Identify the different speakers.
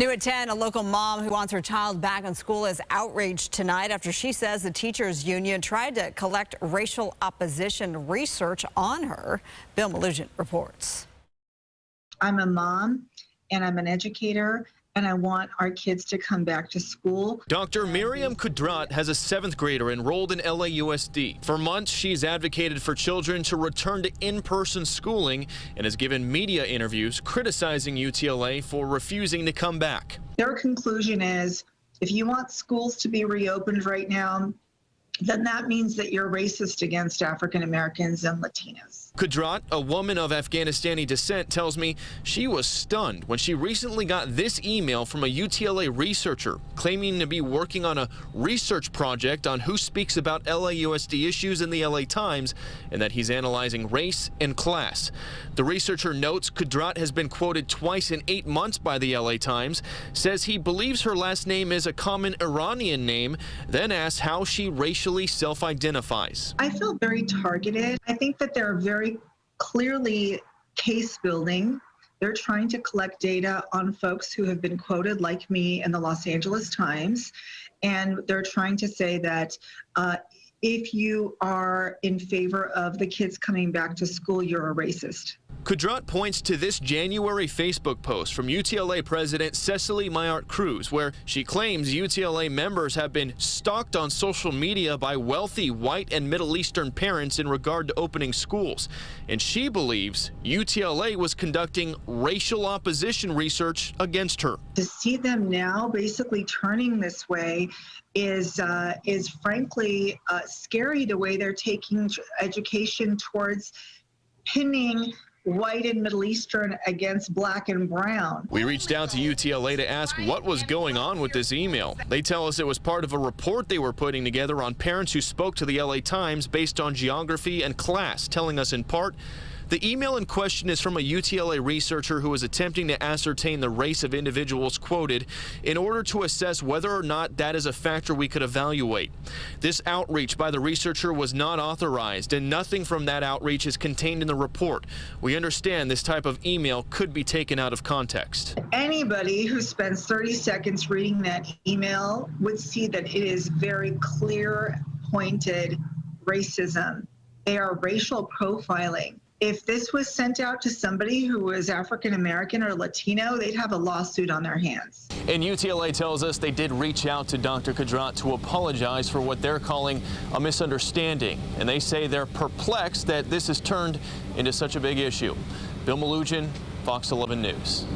Speaker 1: New at 10, a local mom who wants her child back in school is outraged tonight after she says the teachers union tried to collect racial opposition research on her. Bill Malugin reports.
Speaker 2: I'm a mom and I'm an educator, and I want our kids to come back to school.
Speaker 3: Dr. Miriam Kudrat has a 7th grader enrolled in LAUSD. For months, she's advocated for children to return to in-person schooling and has given media interviews criticizing UTLA for refusing to come back.
Speaker 2: Their conclusion is, if you want schools to be reopened right now, then that means that you're racist against African Americans and Latinos.
Speaker 3: Kudrat, a woman of Afghanistani descent, tells me she was stunned when she recently got this email from a UTLA researcher claiming to be working on a research project on who speaks about LAUSD issues in the LA Times and that he's analyzing race and class. The researcher notes Kudrat has been quoted twice in 8 months by the LA Times, says he believes her last name is a common Iranian name, then asks how she racially self-identifies.
Speaker 2: I feel very targeted. I think that they're very clearly case building. They're trying to collect data on folks who have been quoted, like me, in the Los Angeles Times, and they're trying to say that if you are in favor of the kids coming back to school, you're a racist.
Speaker 3: Kudrat points to this January Facebook post from UTLA President Cecily Mayart Cruz, where she claims UTLA members have been stalked on social media by wealthy white and Middle Eastern parents in regard to opening schools. And she believes UTLA was conducting racial opposition research against her.
Speaker 2: To see them now basically turning this way is frankly scary, the way they're taking education towards pinning white and Middle Eastern against black and brown.
Speaker 3: We reached out to UTLA to ask what was going on with this email. They tell us it was part of a report they were putting together on parents who spoke to the LA Times based on geography and class, telling us in part, the email in question is from a UTLA researcher who is attempting to ascertain the race of individuals quoted in order to assess whether or not that is a factor we could evaluate. This outreach by the researcher was not authorized, and nothing from that outreach is contained in the report. We understand this type of email could be taken out of context.
Speaker 2: Anybody who spends 30 seconds reading that email would see that it is very clear, pointed racism. They are racial profiling. If this was sent out to somebody who was African American or Latino, they'd have a lawsuit on their hands.
Speaker 3: And UTLA tells us they did reach out to Dr. Kudrat to apologize for what they're calling a misunderstanding. And they say they're perplexed that this has turned into such a big issue. Bill Malugin, Fox 11 News.